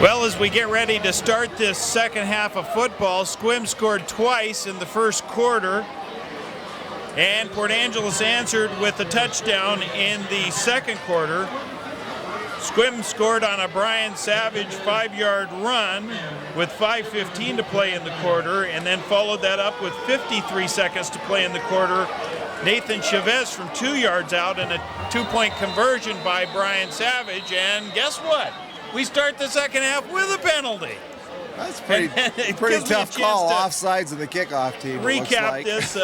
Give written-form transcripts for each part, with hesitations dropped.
Well, as we get ready to start this second half of football, Sequim scored twice in the first quarter, and Port Angeles answered with a touchdown in the second quarter. Sequim scored on a Brian Savage 5-yard run with 5:15 to play in the quarter, and then followed that up with 53 seconds to play in the quarter. Nathan Chavez from 2 yards out and a 2-point conversion by Brian Savage, and guess what? We start the second half with a penalty. That's pretty tough call, offsides of the kickoff team. Recap this.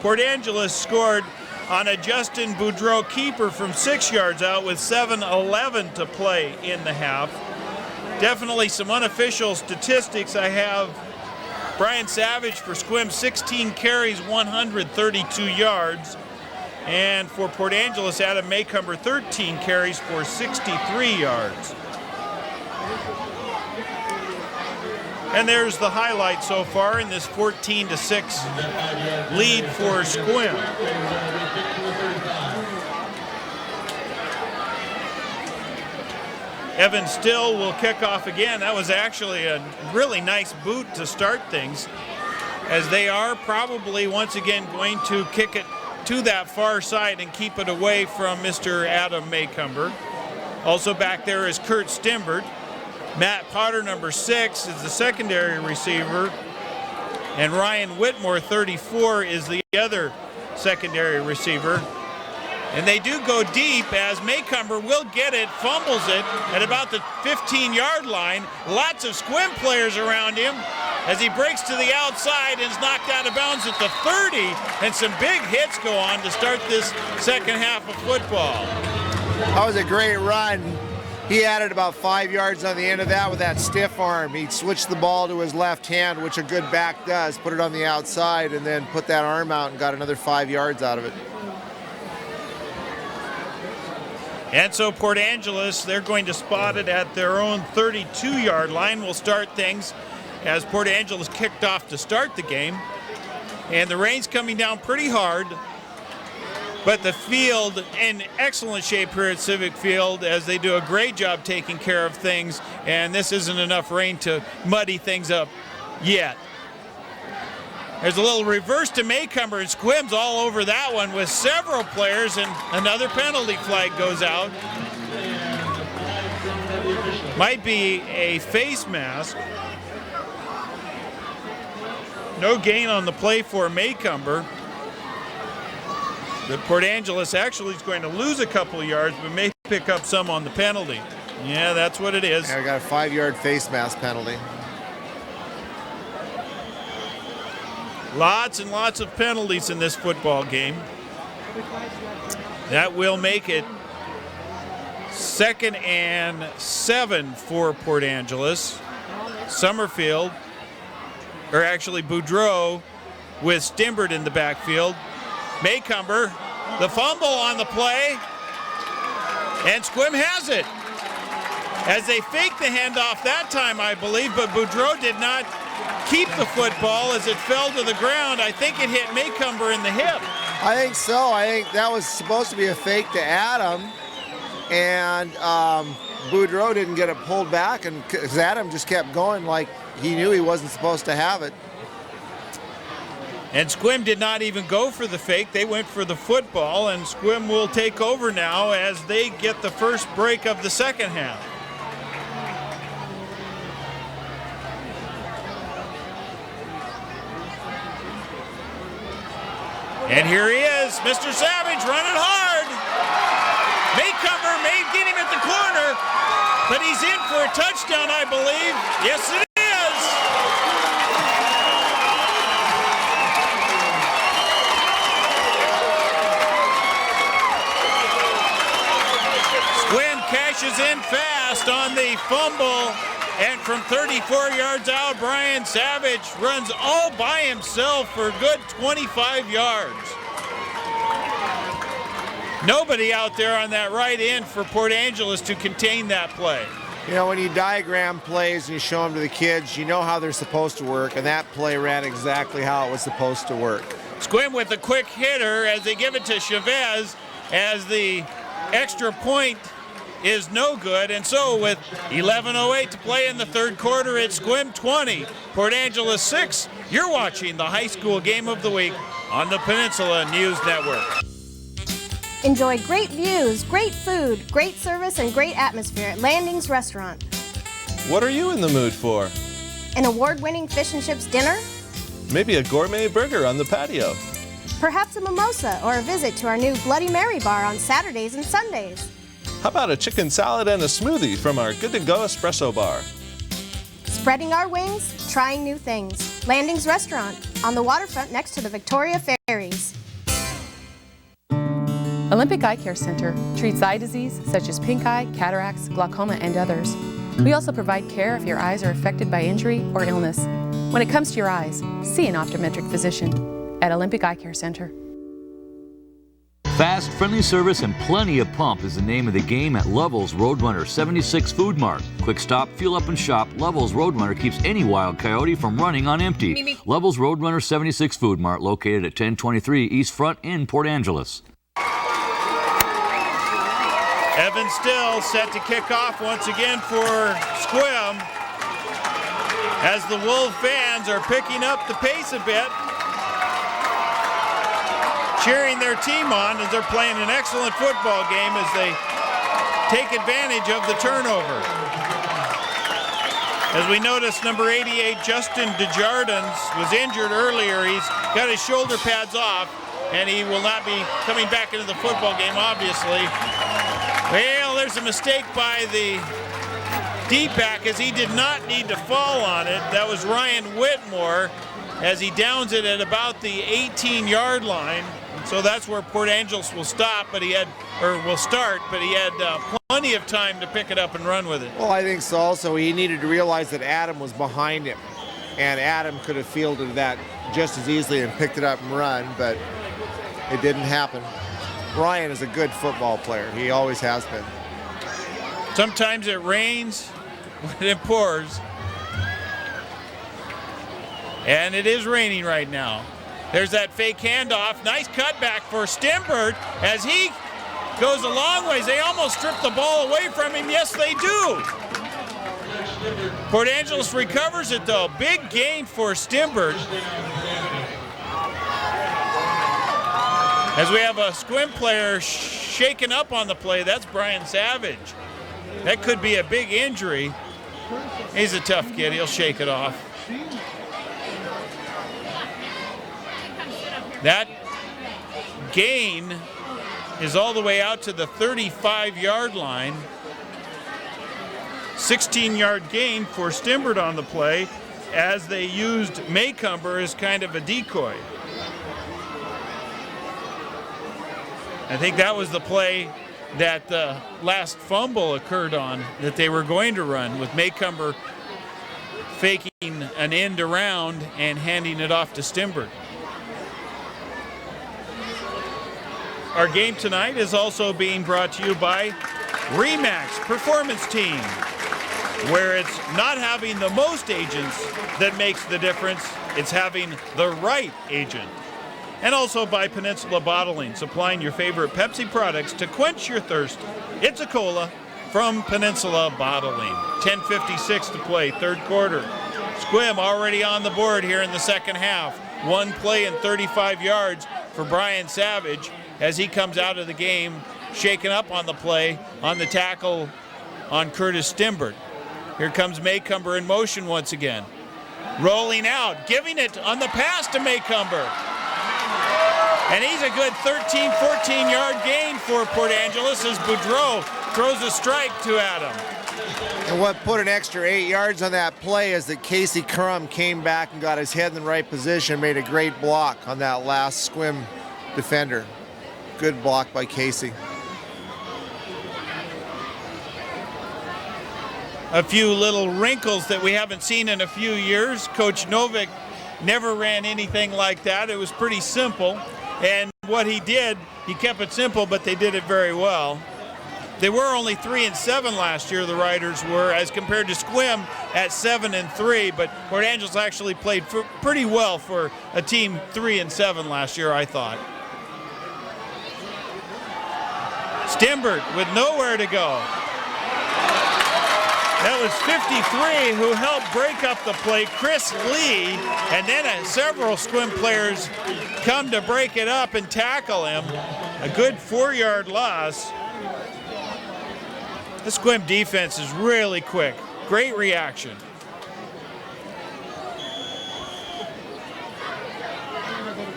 Port Angeles scored on a Justin Boudreau keeper from 6 yards out with 7:11 to play in the half. Definitely some unofficial statistics. I have Brian Savage for Sequim, 16 carries, 132 yards. And for Port Angeles, Adam Maycumber, 13 carries for 63 yards. And there's the highlight so far in this 14-6 lead for Sequim. Evan Still will kick off again. That was actually a really nice boot to start things, as they are probably once again going to kick it to that far side and keep it away from Mr. Adam Maycumber. Also back there is Kurt Stimbert. Matt Potter, number 6, is the secondary receiver, and Ryan Whitmore, 34, is the other secondary receiver. And they do go deep, as Maycumber will get it, fumbles it at about the 15-yard line. Lots of Sequim players around him as he breaks to the outside and is knocked out of bounds at the 30, and some big hits go on to start this second half of football. That was a great run. He added about 5 yards on the end of that with that stiff arm. He switched the ball to his left hand, which a good back does, put it on the outside, and then put that arm out and got another 5 yards out of it. And so Port Angeles, they're going to spot it at their own 32-yard line. We'll start things as Port Angeles kicked off to start the game. And the rain's coming down pretty hard, but the field in excellent shape here at Civic Field, as they do a great job taking care of things, and this isn't enough rain to muddy things up yet. There's a little reverse to Maycumber, and Sequim's all over that one with several players, and another penalty flag goes out. Might be a face mask. No gain on the play for Maycumber. The Port Angeles actually is going to lose a couple of yards, but may pick up some on the penalty. Yeah, that's what it is. Yeah, I got a 5-yard face mask penalty. Lots and lots of penalties in this football game. That will make it 2nd and 7 for Port Angeles. Summerfield, or actually Boudreau, with Stimbert in the backfield. Maycumber, the fumble on the play, and Sequim has it. As they faked the handoff that time, I believe, but Boudreau did not keep the football as it fell to the ground. I think it hit Maycumber in the hip. I think so. I think that was supposed to be a fake to Adam, and Boudreau didn't get it pulled back, and because Adam just kept going like he knew he wasn't supposed to have it. And Sequim did not even go for the fake. They went for the football, and Sequim will take over now as they get the first break of the second half. And here he is, Mr. Savage running hard. Maycumber may get him at the corner, but he's in for a touchdown, I believe. Yes, it is. Cashes in fast on the fumble, and from 34 yards out, Brian Savage runs all by himself for a good 25 yards. Nobody out there on that right end for Port Angeles to contain that play. You know, when you diagram plays and you show them to the kids, you know how they're supposed to work, and that play ran exactly how it was supposed to work. Sequim with a quick hitter as they give it to Chavez as the extra point is no good. And so with 11:08 to play in the third quarter, it's Sequim 20, Port Angeles 6. You're watching the high school game of the week on the Peninsula News Network. Enjoy great views, great food, great service, and great atmosphere at Landing's Restaurant. What are you in the mood for? An award-winning fish and chips dinner? Maybe a gourmet burger on the patio. Perhaps a mimosa or a visit to our new Bloody Mary bar on Saturdays and Sundays. How about a chicken salad and a smoothie from our good-to-go espresso bar? Spreading our wings, trying new things. Landing's Restaurant on the waterfront next to the Victoria Ferries. Olympic Eye Care Center treats eye disease such as pink eye, cataracts, glaucoma, and others. We also provide care if your eyes are affected by injury or illness. When it comes to your eyes, see an optometric physician at Olympic Eye Care Center. Fast, friendly service, and plenty of pump is the name of the game at Lovell's Roadrunner 76 Food Mart. Quick stop, fuel up, and shop. Lovell's Roadrunner keeps any wild coyote from running on empty. Lovell's Roadrunner 76 Food Mart, located at 1023 East Front in Port Angeles. Evan Still set to kick off once again for Sequim as the Wolf fans are picking up the pace a bit, cheering their team on as they're playing an excellent football game as they take advantage of the turnover. As we notice, number 88, Justin Desjardins, was injured earlier. He's got his shoulder pads off, and he will not be coming back into the football game, obviously. Well, there's a mistake by the deep back as he did not need to fall on it. That was Ryan Whitmore as he downs it at about the 18-yard line. So that's where Port Angeles will stop, but he had plenty of time to pick it up and run with it. Well, I think so also. He needed to realize that Adam was behind him, and Adam could have fielded that just as easily and picked it up and run, but it didn't happen. Ryan is a good football player. He always has been. Sometimes it rains when it pours. And it is raining right now. There's that fake handoff. Nice cutback for Stimbert as he goes a long ways. They almost stripped the ball away from him. Yes, they do. Port Angeles recovers it, though. Big gain for Stimbert. As we have a Sequim player shaken up on the play, that's Brian Savage. That could be a big injury. He's a tough kid, he'll shake it off. That gain is all the way out to the 35-yard line. 16-yard gain for Stimbert on the play as they used Maycumber as kind of a decoy. I think that was the play that the last fumble occurred on that they were going to run, with Maycumber faking an end around and handing it off to Stimbert. Our game tonight is also being brought to you by Remax Performance Team, where it's not having the most agents that makes the difference, it's having the right agent. And also by Peninsula Bottling, supplying your favorite Pepsi products to quench your thirst. It's a cola from Peninsula Bottling. 10:56 to play, third quarter. Sequim already on the board here in the second half. One play and 35 yards for Brian Savage as he comes out of the game, shaken up on the play on the tackle on Curtis Stimbert. Here comes Maycumber in motion once again. Rolling out, giving it on the pass to Maycumber. And he's a good 13, 14-yard gain for Port Angeles as Boudreau throws a strike to Adam. And what put an extra 8 yards on that play is that Casey Crum came back and got his head in the right position, made a great block on that last Sequim defender. Good block by Casey. A few little wrinkles that we haven't seen in a few years. Coach Novick never ran anything like that. It was pretty simple. And what he did, he kept it simple, but they did it very well. They were only 3-7 last year, the Riders were, as compared to Sequim at 7-3, but Port Angeles actually played pretty well for a team 3-7 last year, I thought. Stimbert with nowhere to go. That was 53 who helped break up the play, Chris Lee, and then several Sequim players come to break it up and tackle him. A good 4-yard loss. The Sequim defense is really quick. Great reaction.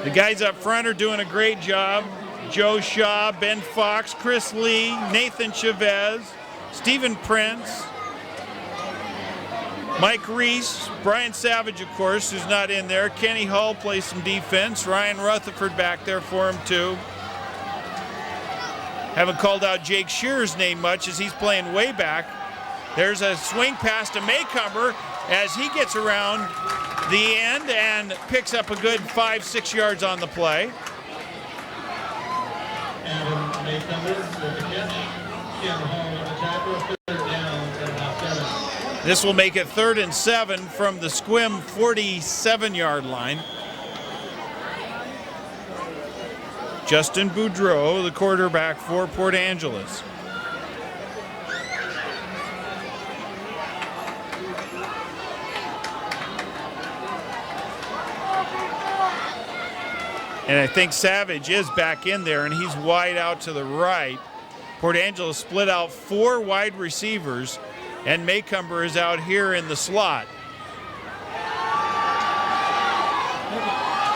The guys up front are doing a great job. Joe Shaw, Ben Fox, Chris Lee, Nathan Chavez, Stephen Prince, Mike Reese, Brian Savage, of course, who's not in there. Kenny Hull plays some defense. Ryan Rutherford back there for him, too. Haven't called out Jake Shearer's name much as he's playing way back. There's a swing pass to Maycomber as he gets around the end and picks up a good 5-6 yards on the play. This will make it 3rd and 7 from the Sequim 47-yard line. Justin Boudreau, the quarterback for Port Angeles. And I think Savage is back in there, and he's wide out to the right. Port Angeles split out 4 wide receivers, and Maycomber is out here in the slot.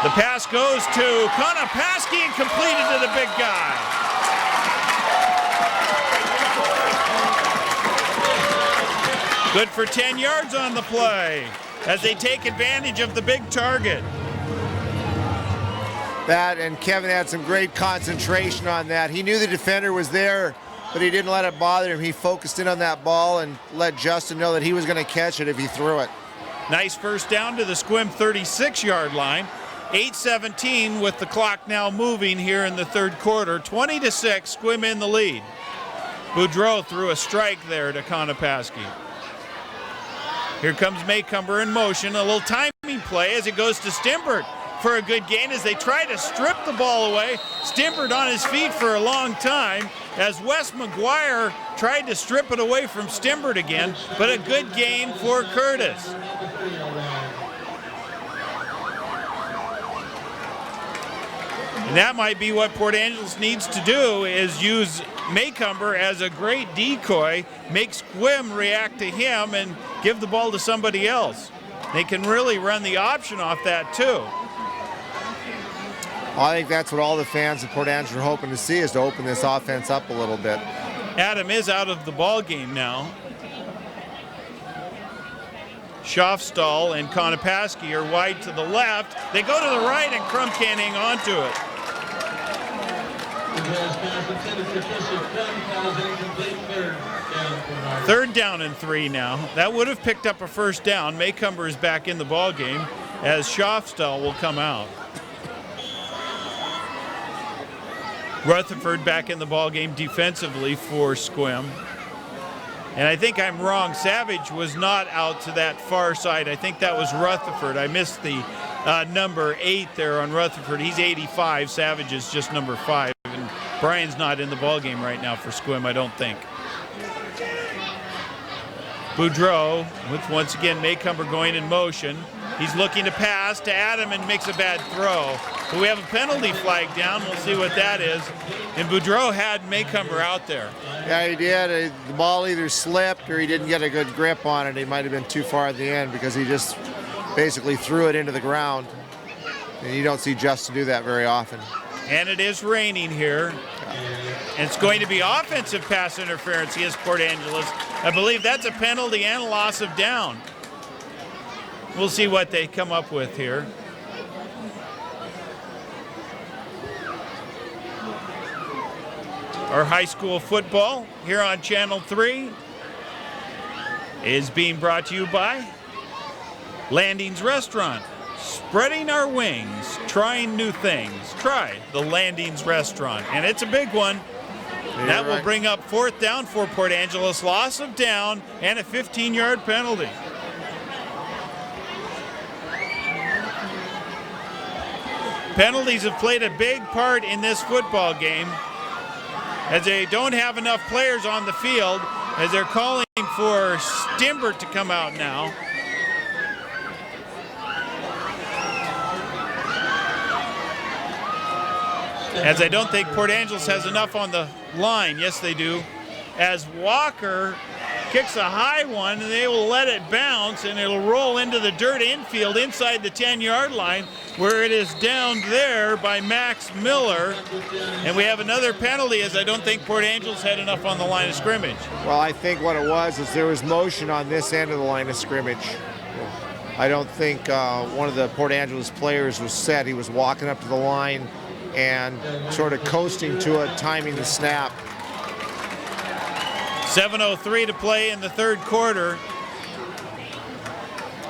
The pass goes to Konopaski and completed to the big guy. Good for 10 yards on the play as they take advantage of the big target. That, and Kevin had some great concentration on that. He knew the defender was there, but he didn't let it bother him. He focused in on that ball and let Justin know that he was going to catch it if he threw it. Nice first down to the Sequim 36-yard line. 8:17 with the clock now moving here in the third quarter. 20-6, Sequim in the lead. Boudreau threw a strike there to Konopaski. Here comes Maycomber in motion. A little timing play as it goes to Stimbert for a good gain as they try to strip the ball away. Stimbert on his feet for a long time as Wes McGuire tried to strip it away from Stimbert again, but a good gain for Curtis. And that might be what Port Angeles needs to do, is use Maycomber as a great decoy, make Sequim react to him and give the ball to somebody else. They can really run the option off that too. Well, I think that's what all the fans of Port Angeles are hoping to see, is to open this offense up a little bit. Adam is out of the ball game now. Schofstall and Konopaski are wide to the left. They go to the right and Crum can't hang on to it. Third down and 3 now. That would have picked up a first down. Maycomber is back in the ball game as Schofstall will come out. Rutherford back in the ball game defensively for Sequim. And I think I'm wrong. Savage was not out to that far side. I think that was Rutherford. I missed the number 8 there on Rutherford. He's 85. Savage is just number 5. And Brian's not in the ball game right now for Sequim, I don't think. Boudreau with once again Maycomber going in motion. He's looking to pass to Adam and makes a bad throw. But we have a penalty flag down. We'll see what that is. And Boudreau had Maycomber out there. Yeah, he did. The ball either slipped or he didn't get a good grip on it. He might have been too far at the end because he just basically threw it into the ground. And you don't see Justin do that very often. And it is raining here. And it's going to be offensive pass interference against Port Angeles. I believe that's a penalty and a loss of down. We'll see what they come up with here. Our high school football here on Channel 3 is being brought to you by Landing's Restaurant. Spreading our wings, trying new things. Try the Landing's Restaurant. And it's a big one. That will bring up fourth down for Port Angeles. Loss of down and a 15-yard penalty. Penalties have played a big part in this football game as they don't have enough players on the field as they're calling for Stimbert to come out now. As I don't think Port Angeles has enough on the line. Yes, they do. As Walker kicks a high one, and they will let it bounce, and it'll roll into the dirt infield inside the 10-yard line, where it is downed there by Max Miller. And we have another penalty, as I don't think Port Angeles had enough on the line of scrimmage. Well, I think what it was is there was motion on this end of the line of scrimmage. I don't think one of the Port Angeles players was set. He was walking up to the line and sort of coasting to it, timing the snap. 7:03 to play in the third quarter.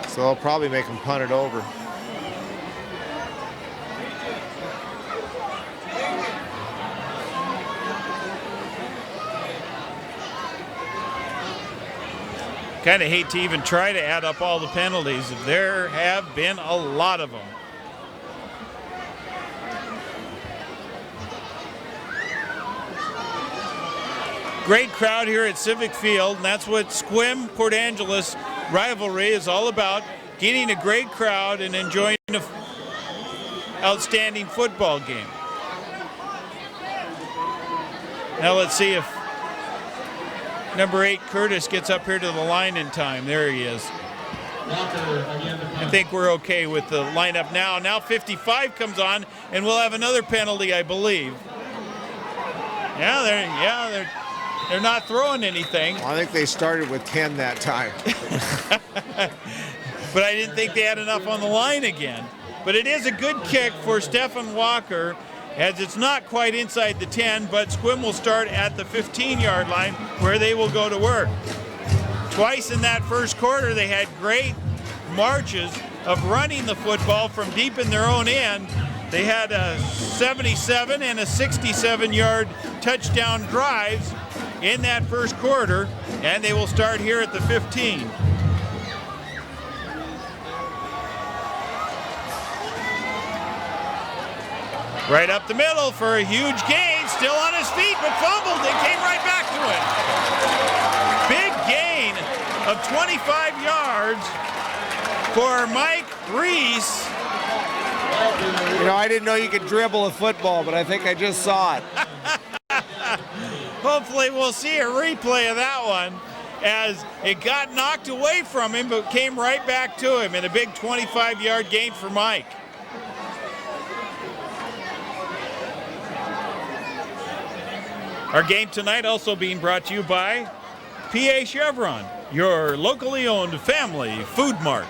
So they'll probably make him punt it over. Kind of hate to even try to add up all the penalties. There have been a lot of them. Great crowd here at Civic Field, and that's what Sequim Port Angeles rivalry is all about, getting a great crowd and enjoying an outstanding football game. Now let's see if number 8 Curtis gets up here to the line in time. There he is. I think we're okay with the lineup now. Now 55 comes on, and we'll have another penalty, I believe. They're not throwing anything. I think they started with 10 that time. But I didn't think they had enough on the line again. But it is a good kick for Stephen Walker, as it's not quite inside the 10, but Sequim will start at the 15-yard line, where they will go to work. Twice in that first quarter, they had great marches of running the football from deep in their own end. They had a 77 and a 67-yard touchdown drives in that first quarter, and they will start here at the 15. Right up the middle for a huge gain, still on his feet, but fumbled and came right back to it. Big gain of 25 yards for Mike Reese. You know, I didn't know you could dribble a football, but I think I just saw it. Hopefully we'll see a replay of that one, as it got knocked away from him but came right back to him in a big 25-yard gain for Mike. Our game tonight also being brought to you by PA Chevron, your locally owned family food mart.